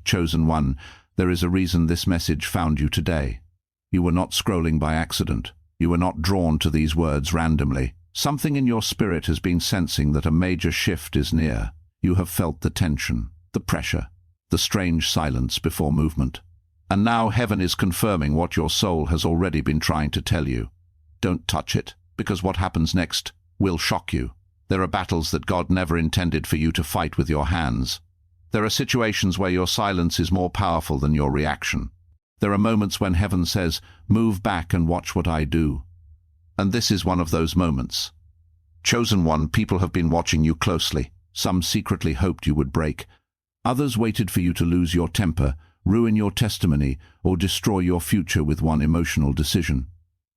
Chosen one, there is a reason this message found you today. You were not scrolling by accident. You were not drawn to these words randomly. Something in your spirit has been sensing that a major shift is near. You have felt the tension, the pressure, the strange silence before movement. And now heaven is confirming what your soul has already been trying to tell you. Don't touch it, because what happens next will shock you. There are battles that God never intended for you to fight with your hands. There are situations where your silence is more powerful than your reaction. There are moments when heaven says, "Move back and watch what I do." And this is one of those moments. Chosen one, people have been watching you closely. Some secretly hoped you would break. Others waited for you to lose your temper, ruin your testimony, or destroy your future with one emotional decision.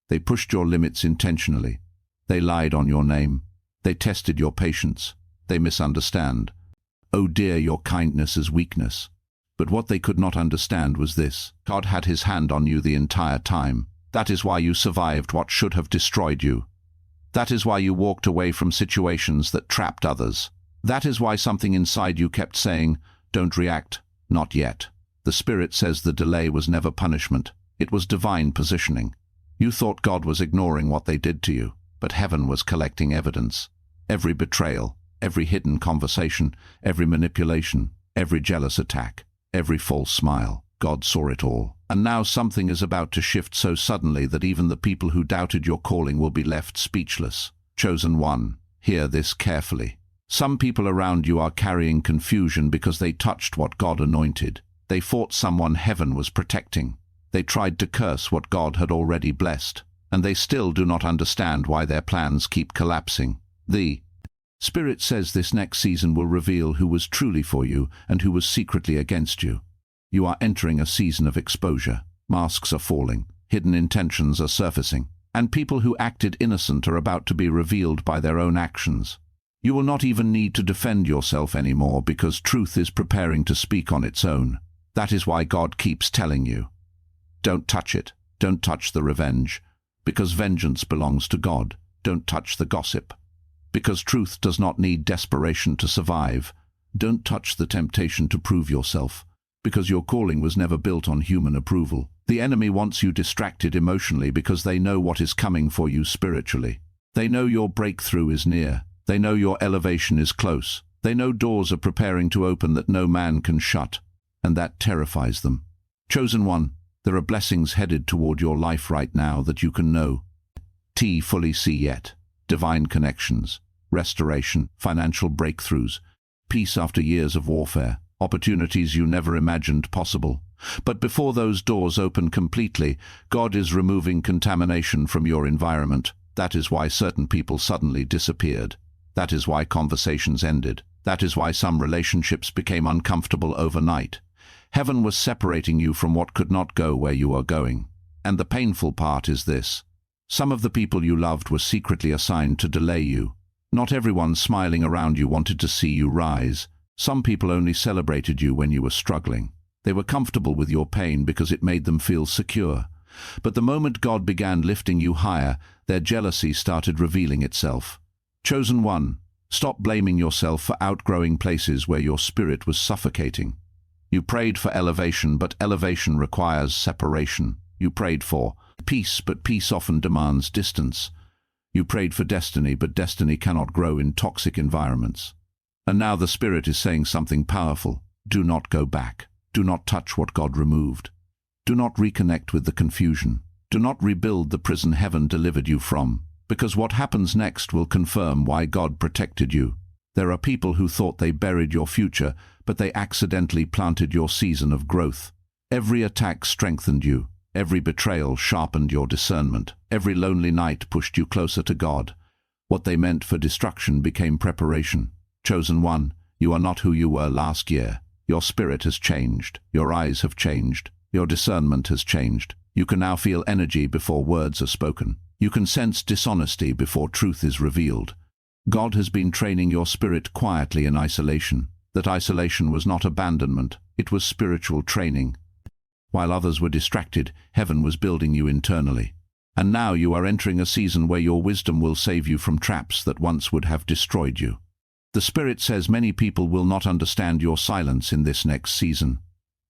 They pushed your limits intentionally. They lied on your name. They tested your patience. They misunderstand. Oh dear, your kindness as weakness. But what they could not understand was this: God had his hand on you the entire time. That is why you survived what should have destroyed you. That is why you walked away from situations that trapped others. That is why something inside you kept saying, "Don't react, not yet." The Spirit says the delay was never punishment. It was divine positioning. You thought God was ignoring what they did to you, but heaven was collecting evidence. Every betrayal, every hidden conversation, every manipulation, every jealous attack, every false smile. God saw it all. And now something is about to shift so suddenly that even the people who doubted your calling will be left speechless. Chosen one, hear this carefully. Some people around you are carrying confusion because they touched what God anointed. They fought someone heaven was protecting. They tried to curse what God had already blessed. And they still do not understand why their plans keep collapsing. The Spirit says this next season will reveal who was truly for you and who was secretly against you. You are entering a season of exposure. Masks are falling. Hidden intentions are surfacing. And people who acted innocent are about to be revealed by their own actions. You will not even need to defend yourself anymore because truth is preparing to speak on its own. That is why God keeps telling you, don't touch it. Don't touch the revenge. Because vengeance belongs to God. Don't touch the gossip. Because truth does not need desperation to survive. Don't touch the temptation to prove yourself. Because your calling was never built on human approval. The enemy wants you distracted emotionally because they know what is coming for you spiritually. They know your breakthrough is near. They know your elevation is close. They know doors are preparing to open that no man can shut, and that terrifies them. Chosen one, there are blessings headed toward your life right now that you can know. Fully see yet. Divine connections, restoration, financial breakthroughs, peace after years of warfare, opportunities you never imagined possible. But before those doors open completely, God is removing contamination from your environment. That is why certain people suddenly disappeared. That is why conversations ended. That is why some relationships became uncomfortable overnight. Heaven was separating you from what could not go where you are going. And the painful part is this: some of the people you loved were secretly assigned to delay you. Not everyone smiling around you wanted to see you rise. Some people only celebrated you when you were struggling. They were comfortable with your pain because it made them feel secure. But the moment God began lifting you higher, their jealousy started revealing itself. Chosen one, stop blaming yourself for outgrowing places where your spirit was suffocating. You prayed for elevation, but elevation requires separation. You prayed for peace, but peace often demands distance. You prayed for destiny, but destiny cannot grow in toxic environments. And now the Spirit is saying something powerful. Do not go back. Do not touch what God removed. Do not reconnect with the confusion. Do not rebuild the prison heaven delivered you from, because what happens next will confirm why God protected you. There are people who thought they buried your future, but they accidentally planted your season of growth. Every attack strengthened you. Every betrayal sharpened your discernment. Every lonely night pushed you closer to God. What they meant for destruction became preparation. Chosen one, you are not who you were last year. Your spirit has changed. Your eyes have changed. Your discernment has changed. You can now feel energy before words are spoken. You can sense dishonesty before truth is revealed. God has been training your spirit quietly in isolation. That isolation was not abandonment. It was spiritual training. While others were distracted, heaven was building you internally. And now you are entering a season where your wisdom will save you from traps that once would have destroyed you. The Spirit says many people will not understand your silence in this next season.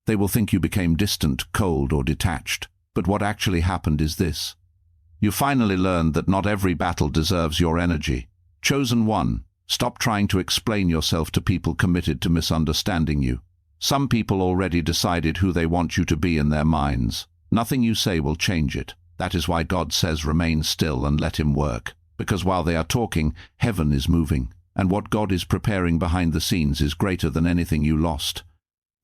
They will think you became distant, cold, or detached. But what actually happened is this. You finally learned that not every battle deserves your energy. Chosen one, stop trying to explain yourself to people committed to misunderstanding you. Some people already decided who they want you to be in their minds. Nothing you say will change it. That is why God says remain still and let him work. Because while they are talking, heaven is moving. And what God is preparing behind the scenes is greater than anything you lost.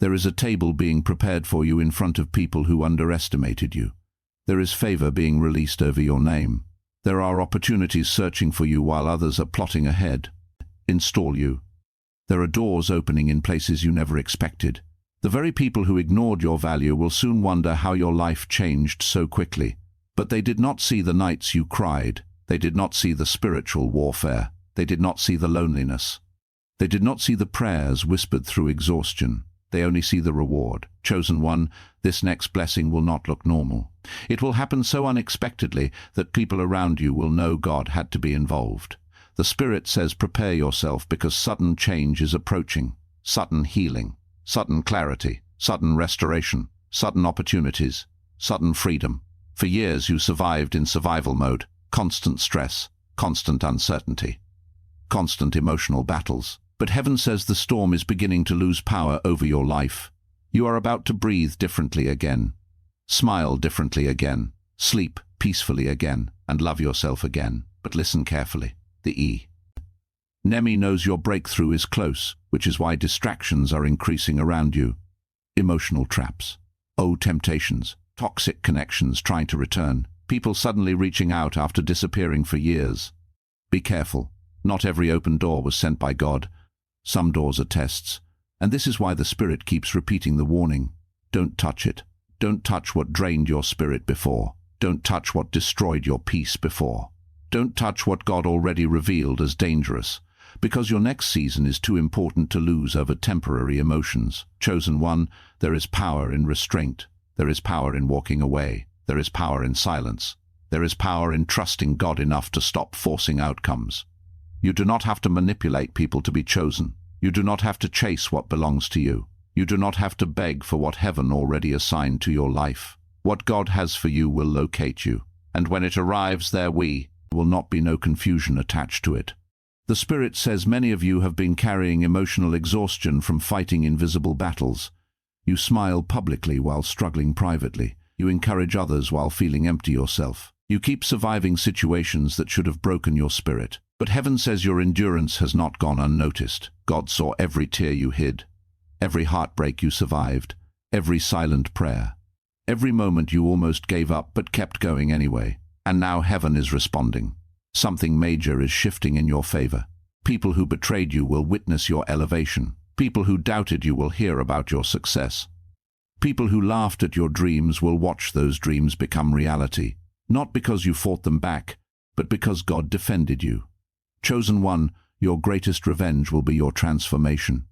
There is a table being prepared for you in front of people who underestimated you. There is favor being released over your name. There are opportunities searching for you while others are plotting ahead. Install you. There are doors opening in places you never expected. The very people who ignored your value will soon wonder how your life changed so quickly. But they did not see the nights you cried. They did not see the spiritual warfare. They did not see the loneliness. They did not see the prayers whispered through exhaustion. They only see the reward. Chosen one, this next blessing will not look normal. It will happen so unexpectedly that people around you will know God had to be involved. The Spirit says prepare yourself because sudden change is approaching. Sudden healing, sudden clarity, sudden restoration, sudden opportunities, sudden freedom. For years you survived in survival mode, constant stress, constant uncertainty, constant emotional battles. But heaven says the storm is beginning to lose power over your life. You are about to breathe differently again, smile differently again, sleep peacefully again, and love yourself again. But listen carefully. The E. Nemi knows your breakthrough is close, which is why distractions are increasing around you. Emotional traps. Temptations. Toxic connections trying to return. People suddenly reaching out after disappearing for years. Be careful. Not every open door was sent by God. Some doors are tests, and this is why the Spirit keeps repeating the warning. Don't touch it. Don't touch what drained your spirit before. Don't touch what destroyed your peace before. Don't touch what God already revealed as dangerous, because your next season is too important to lose over temporary emotions. Chosen one, there is power in restraint. There is power in walking away. There is power in silence. There is power in trusting God enough to stop forcing outcomes. You do not have to manipulate people to be chosen. You do not have to chase what belongs to you. You do not have to beg for what heaven already assigned to your life. What God has for you will locate you, and when it arrives there will not be no confusion attached to it. The Spirit says many of you have been carrying emotional exhaustion from fighting invisible battles. You smile publicly while struggling privately. You encourage others while feeling empty yourself. You keep surviving situations that should have broken your spirit. But heaven says your endurance has not gone unnoticed. God saw every tear you hid, every heartbreak you survived, every silent prayer, every moment you almost gave up but kept going anyway. And now heaven is responding. Something major is shifting in your favor. People who betrayed you will witness your elevation. People who doubted you will hear about your success. People who laughed at your dreams will watch those dreams become reality, not because you fought them back, but because God defended you. Chosen one, your greatest revenge will be your transformation.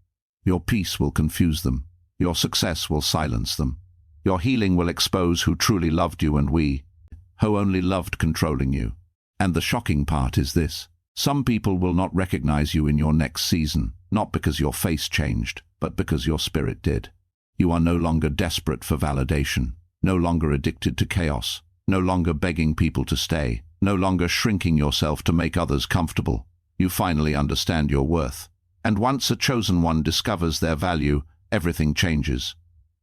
Your peace will confuse them. Your success will silence them. Your healing will expose who truly loved you and who only loved controlling you. And the shocking part is this. Some people will not recognize you in your next season, not because your face changed, but because your spirit did. You are no longer desperate for validation, no longer addicted to chaos, no longer begging people to stay, no longer shrinking yourself to make others comfortable. You finally understand your worth. And once a chosen one discovers their value, everything changes.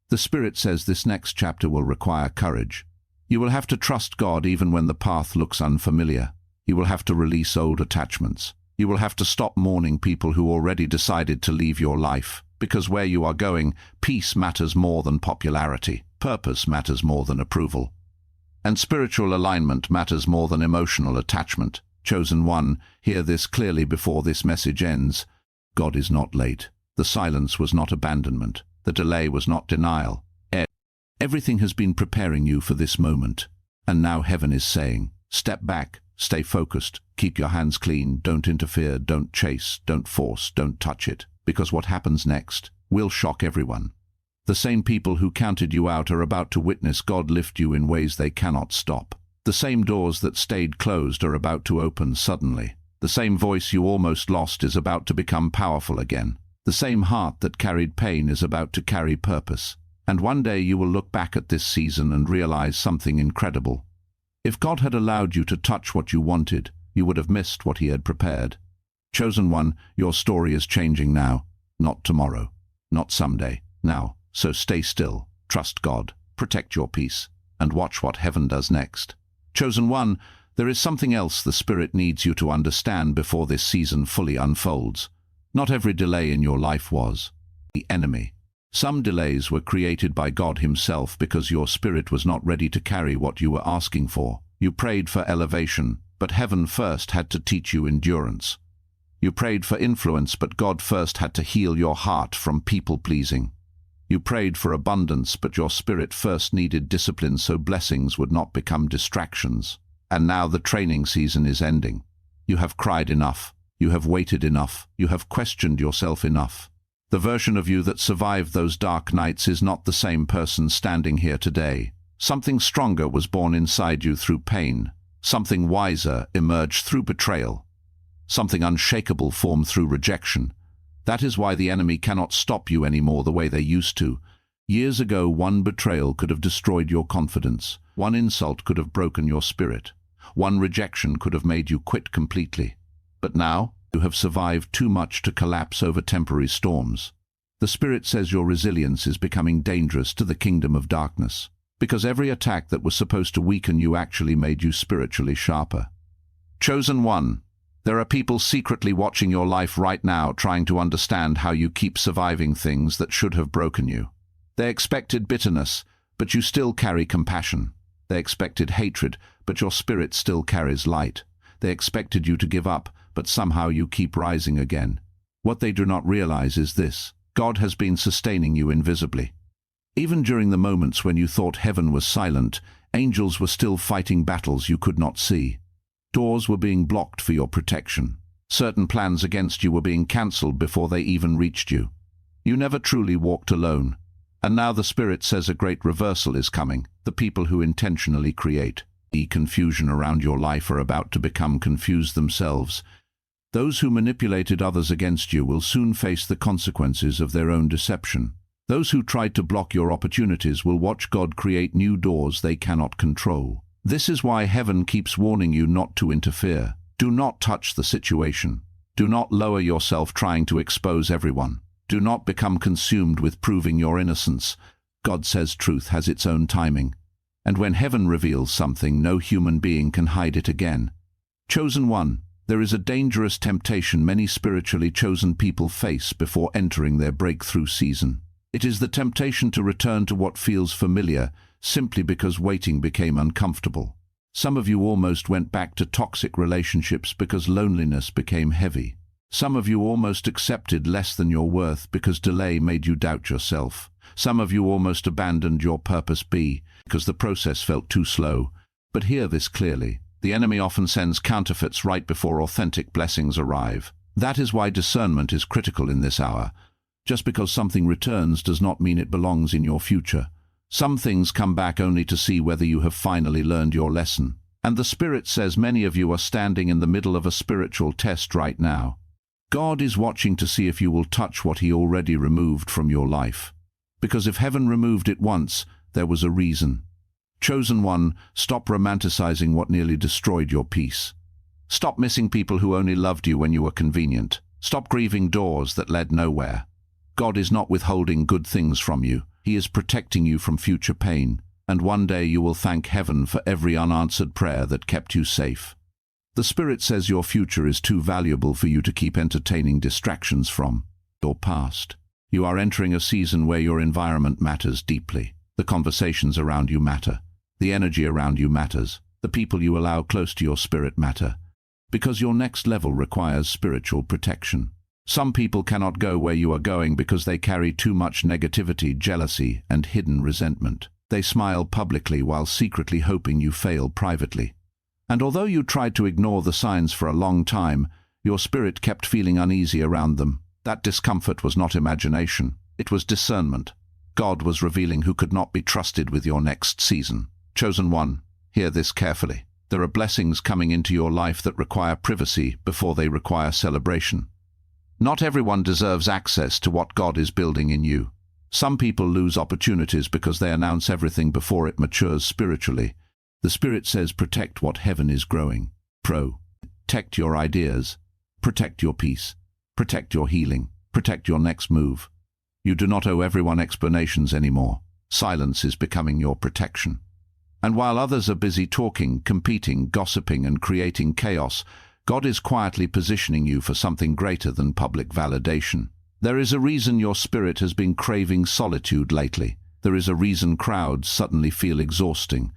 The Spirit says this next chapter will require courage. You will have to trust God even when the path looks unfamiliar. You will have to release old attachments. You will have to stop mourning people who already decided to leave your life. Because where you are going, peace matters more than popularity. Purpose matters more than approval. And spiritual alignment matters more than emotional attachment. Chosen one, hear this clearly before this message ends. God is not late. The silence was not abandonment. The delay was not denial. Everything has been preparing you for this moment. And now heaven is saying, step back, stay focused, keep your hands clean, don't interfere, don't chase, don't force, don't touch it. Because what happens next will shock everyone. The same people who counted you out are about to witness God lift you in ways they cannot stop. The same doors that stayed closed are about to open suddenly. The same voice you almost lost is about to become powerful again. The same heart that carried pain is about to carry purpose. And one day you will look back at this season and realize something incredible. If God had allowed you to touch what you wanted, you would have missed what he had prepared. Chosen one, your story is changing now, not tomorrow, not someday, now. So stay still, trust God, protect your peace, and watch what heaven does next. Chosen one, there is something else the Spirit needs you to understand before this season fully unfolds. Not every delay in your life was the enemy. Some delays were created by God himself because your spirit was not ready to carry what you were asking for. You prayed for elevation, but heaven first had to teach you endurance. You prayed for influence, but God first had to heal your heart from people-pleasing. You prayed for abundance, but your spirit first needed discipline so blessings would not become distractions. And now the training season is ending. You have cried enough. You have waited enough. You have questioned yourself enough. The version of you that survived those dark nights is not the same person standing here today. Something stronger was born inside you through pain. Something wiser emerged through betrayal. Something unshakable formed through rejection. That is why the enemy cannot stop you anymore the way they used to. Years ago, one betrayal could have destroyed your confidence. One insult could have broken your spirit. One rejection could have made you quit completely. But now, you have survived too much to collapse over temporary storms. The Spirit says your resilience is becoming dangerous to the kingdom of darkness, because every attack that was supposed to weaken you actually made you spiritually sharper. Chosen one, there are people secretly watching your life right now, trying to understand how you keep surviving things that should have broken you. They expected bitterness, but you still carry compassion. They expected hatred, but your spirit still carries light. They expected you to give up, but somehow you keep rising again. What they do not realize is this: God has been sustaining you invisibly. Even during the moments when you thought heaven was silent, angels were still fighting battles you could not see. Doors were being blocked for your protection. Certain plans against you were being cancelled before they even reached you. You never truly walked alone. And now the Spirit says a great reversal is coming. The people who intentionally create the confusion around your life are about to become confused themselves. Those who manipulated others against you will soon face the consequences of their own deception. Those who tried to block your opportunities will watch God create new doors they cannot control. This is why heaven keeps warning you not to interfere. Do not touch the situation. Do not lower yourself trying to expose everyone. Do not become consumed with proving your innocence. God says truth has its own timing. And when heaven reveals something, no human being can hide it again. Chosen one, there is a dangerous temptation many spiritually chosen people face before entering their breakthrough season. It is the temptation to return to what feels familiar, simply because waiting became uncomfortable. Some of you almost went back to toxic relationships because loneliness became heavy. Some of you almost accepted less than your worth because delay made you doubt yourself. Some of you almost abandoned your purpose because the process felt too slow. But hear this clearly. The enemy often sends counterfeits right before authentic blessings arrive. That is why discernment is critical in this hour. Just because something returns does not mean it belongs in your future. Some things come back only to see whether you have finally learned your lesson. And the Spirit says many of you are standing in the middle of a spiritual test right now. God is watching to see if you will touch what he already removed from your life. Because if heaven removed it once, there was a reason. Chosen one, stop romanticizing what nearly destroyed your peace. Stop missing people who only loved you when you were convenient. Stop grieving doors that led nowhere. God is not withholding good things from you. He is protecting you from future pain. And one day you will thank heaven for every unanswered prayer that kept you safe. The Spirit says your future is too valuable for you to keep entertaining distractions from your past. You are entering a season where your environment matters deeply. The conversations around you matter. The energy around you matters. The people you allow close to your spirit matter. Because your next level requires spiritual protection. Some people cannot go where you are going because they carry too much negativity, jealousy, and hidden resentment. They smile publicly while secretly hoping you fail privately. And although you tried to ignore the signs for a long time, your spirit kept feeling uneasy around them. That discomfort was not imagination. It was discernment. God was revealing who could not be trusted with your next season. Chosen one, hear this carefully. There are blessings coming into your life that require privacy before they require celebration. Not everyone deserves access to what God is building in you. Some people lose opportunities because they announce everything before it matures spiritually. The Spirit says protect what heaven is growing. Protect your ideas. Protect your peace. Protect your healing. Protect your next move. You do not owe everyone explanations anymore. Silence is becoming your protection. And while others are busy talking, competing, gossiping, and creating chaos, God is quietly positioning you for something greater than public validation. There is a reason your spirit has been craving solitude lately. There is a reason crowds suddenly feel exhausting.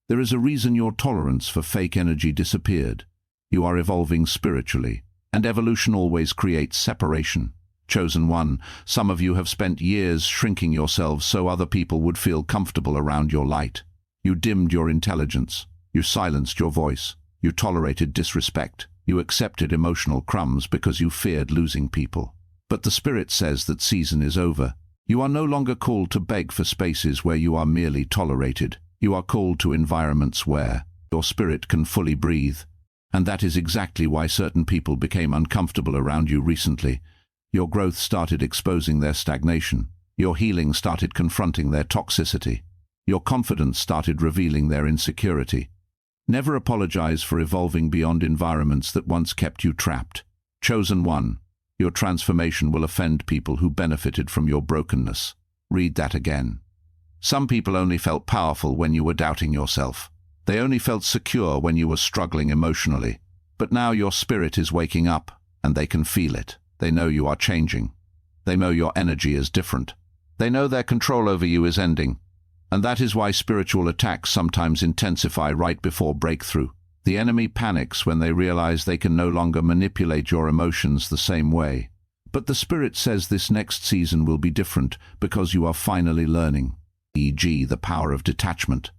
There is a reason your tolerance for fake energy disappeared. You are evolving spiritually, and evolution always creates separation. Chosen one, some of you have spent years shrinking yourselves so other people would feel comfortable around your light. You dimmed your intelligence. You silenced your voice. You tolerated disrespect. You accepted emotional crumbs because you feared losing people. But the Spirit says that season is over. You are no longer called to beg for spaces where you are merely tolerated. You are called to environments where your spirit can fully breathe. And that is exactly why certain people became uncomfortable around you recently. Your growth started exposing their stagnation. Your healing started confronting their toxicity. Your confidence started revealing their insecurity. Never apologize for evolving beyond environments that once kept you trapped. Chosen one, your transformation will offend people who benefited from your brokenness. Read that again. Some people only felt powerful when you were doubting yourself. They only felt secure when you were struggling emotionally. But now your spirit is waking up, and they can feel it. They know you are changing. They know your energy is different. They know their control over you is ending. And that is why spiritual attacks sometimes intensify right before breakthrough. The enemy panics when they realize they can no longer manipulate your emotions the same way. But the Spirit says this next season will be different because you are finally learning, e.g. the power of detachment.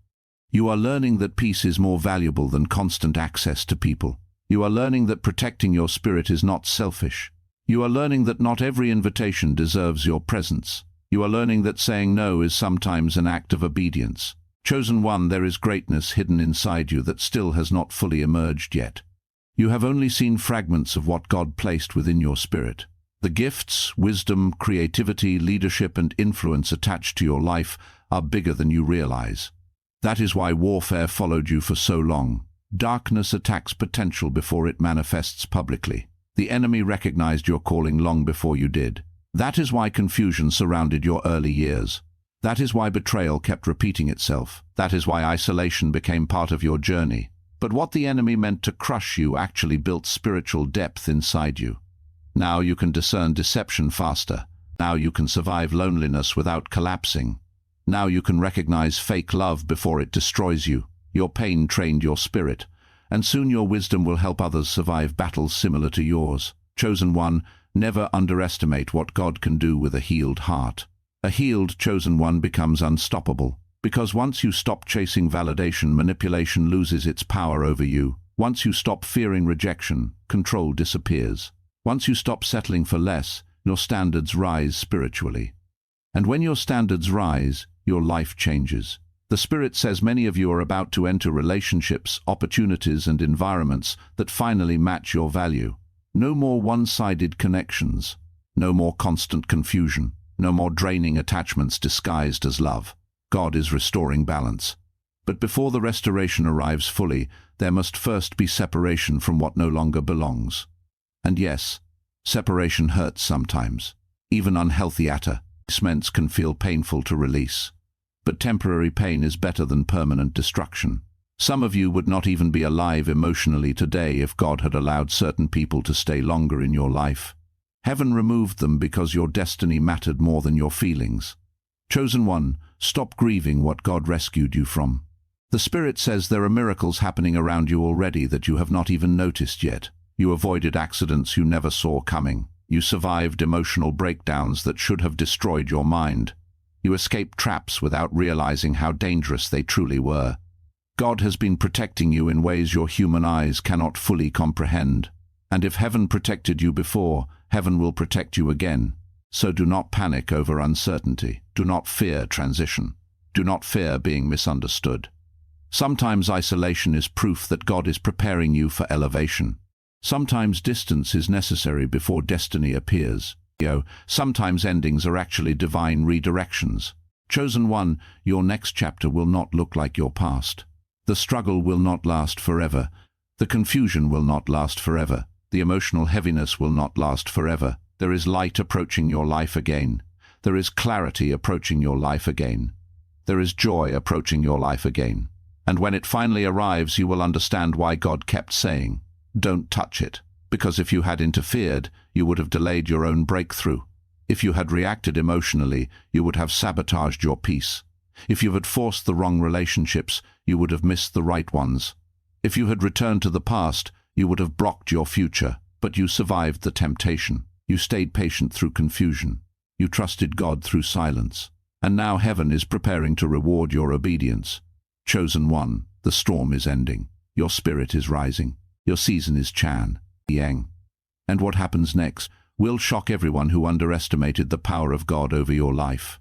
You are learning that peace is more valuable than constant access to people. You are learning that protecting your spirit is not selfish. You are learning that not every invitation deserves your presence. You are learning that saying no is sometimes an act of obedience. Chosen one, there is greatness hidden inside you that still has not fully emerged yet. You have only seen fragments of what God placed within your spirit. The gifts, wisdom, creativity, leadership, and influence attached to your life are bigger than you realize. That is why warfare followed you for so long. Darkness attacks potential before it manifests publicly. The enemy recognized your calling long before you did. That is why confusion surrounded your early years. That is why betrayal kept repeating itself. That is why isolation became part of your journey. But what the enemy meant to crush you actually built spiritual depth inside you. Now you can discern deception faster. Now you can survive loneliness without collapsing. Now you can recognize fake love before it destroys you. Your pain trained your spirit, and soon your wisdom will help others survive battles similar to yours. Chosen one, never underestimate what God can do with a healed heart. A healed chosen one becomes unstoppable, because once you stop chasing validation, manipulation loses its power over you. Once you stop fearing rejection, control disappears. Once you stop settling for less, your standards rise spiritually. And when your standards rise, your life changes. The Spirit says many of you are about to enter relationships, opportunities, and environments that finally match your value. No more one-sided connections. No more constant confusion. No more draining attachments disguised as love. God is restoring balance. But before the restoration arrives fully, there must first be separation from what no longer belongs. And yes, separation hurts sometimes. Even unhealthy attachments can feel painful to release. But temporary pain is better than permanent destruction. Some of you would not even be alive emotionally today if God had allowed certain people to stay longer in your life. Heaven removed them because your destiny mattered more than your feelings. Chosen one, stop grieving what God rescued you from. The Spirit says there are miracles happening around you already that you have not even noticed yet. You avoided accidents you never saw coming. You survived emotional breakdowns that should have destroyed your mind. You escaped traps without realizing how dangerous they truly were. God has been protecting you in ways your human eyes cannot fully comprehend. And if heaven protected you before, heaven will protect you again. So do not panic over uncertainty. Do not fear transition. Do not fear being misunderstood. Sometimes isolation is proof that God is preparing you for elevation. Sometimes distance is necessary before destiny appears. Sometimes endings are actually divine redirections. Chosen one, your next chapter will not look like your past. The struggle will not last forever. The confusion will not last forever. The emotional heaviness will not last forever. There is light approaching your life again. There is clarity approaching your life again. There is joy approaching your life again. And when it finally arrives, you will understand why God kept saying, "Don't touch it." Because if you had interfered, you would have delayed your own breakthrough. If you had reacted emotionally, you would have sabotaged your peace. If you had forced the wrong relationships, you would have missed the right ones. If you had returned to the past, you would have blocked your future. But you survived the temptation. You stayed patient through confusion. You trusted God through silence. And now heaven is preparing to reward your obedience. Chosen one, the storm is ending. Your spirit is rising. Your season is Chan, Yang. And what happens next will shock everyone who underestimated the power of God over your life.